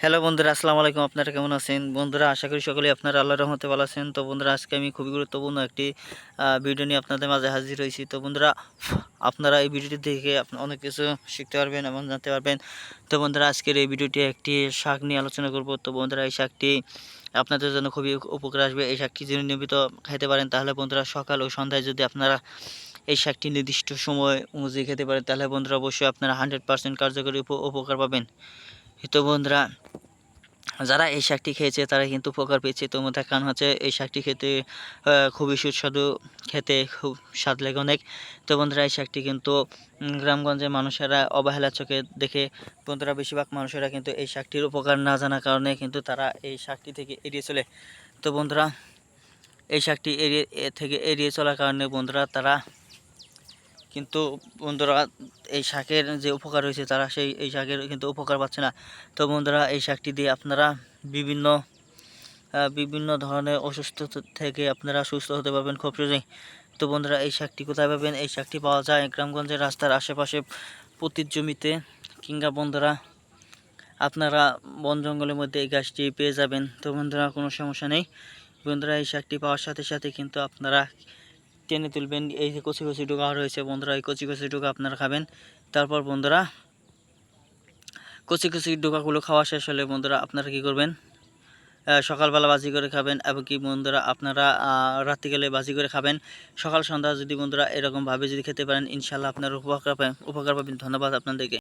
Hello বন্ধুরা, আসসালামু আলাইকুম। আপনারা কেমন আছেন বন্ধুরা? আশা করি সকলেই আপনারা আল্লাহর রহমতে ভালো আছেন। তো বন্ধুরা, আজকে আমি খুবই গুরুত্বপূর্ণ একটি ভিডিও নিয়ে আপনাদের মাঝে হাজির হয়েছি। তো বন্ধুরা, আপনারা এই ভিডিওটি দেখে অনেক কিছু শিখতে পারবেন এবং জানতে পারবেন। তো বন্ধুরা, আজকের এই ভিডিওটি একটি শাক নিয়ে আলোচনা করব। তো বন্ধুরা, এই শাকটি আপনাদের জন্য খুবই উপকার আসবে। এই শাকটি যদি নিয়মিত খেতে পারেন, তাহলে বন্ধুরা সকাল ও সন্ধ্যায় যদি আপনারা এই শাকটি নির্দিষ্ট সময় অনুযায়ী খেতে পারেন, তাহলে বন্ধুরা অবশ্যই আপনারা 100% কার্যকরী উপকার পাবেন। তো বন্ধুরা, যারা এই শাকটি খেয়েছে তারা কিন্তু উপকার পেয়েছে। তো তার কারণ হচ্ছে এই শাকটি খেতে খুবই সুস্বাদু, খেতে খুব স্বাদ লাগে অনেক। তো বন্ধুরা, এই শাকটি কিন্তু গ্রামগঞ্জের মানুষেরা অবহেলার চোখে দেখে। বন্ধুরা, বেশিরভাগ মানুষেরা কিন্তু এই শাকটির উপকার না জানার কারণে কিন্তু তারা এই শাকটি থেকে এড়িয়ে চলে। তো বন্ধুরা, এই শাকটি এড়িয়ে চলার কারণে বন্ধুরা তারা কিন্তু বন্ধুরা এই শাকের যে উপকার হয়েছে তারা এই শাকের কিন্তু উপকার পাচ্ছে না। তো বন্ধুরা, এই শাকটি দিয়ে আপনারা বিভিন্ন বিভিন্ন ধরনের অসুস্থতা থেকে আপনারা সুস্থ হতে পারবেন খুব সহজেই। তো বন্ধুরা, এই শাকটি কোথায় পাবেন? এই শাকটি পাওয়া যায় গ্রামগঞ্জের রাস্তার আশেপাশে, পতির জমিতে, কিংবা বন্ধুরা আপনারা বন জঙ্গলের মধ্যে এই গাছটি পেয়ে যাবেন। তো বন্ধুরা, কোনো সমস্যা নেই। বন্ধুরা, এই শাকটি পাওয়ার সাথে সাথে কিন্তু আপনারা টেনে তুলবেন। এই যে কচি কচি ডোকা রয়েছে বন্ধুরা, এই কচি কচি ডোকা আপনারা খাবেন। তারপর বন্ধুরা, কচি কচি ডোকাগুলো খাওয়া শেষ হলে বন্ধুরা আপনারা কি করবেন? সকালবেলা ভাজি করে খাবেন, এবং কি বন্ধুরা আপনারা রাত্রিকালে ভাজি করে খাবেন। সকাল সন্ধ্যা যদি বন্ধুরা এরকমভাবে যদি খেতে পারেন, ইনশাল্লাহ আপনারা উপকার পাবেন। ধন্যবাদ আপনাদেরকে।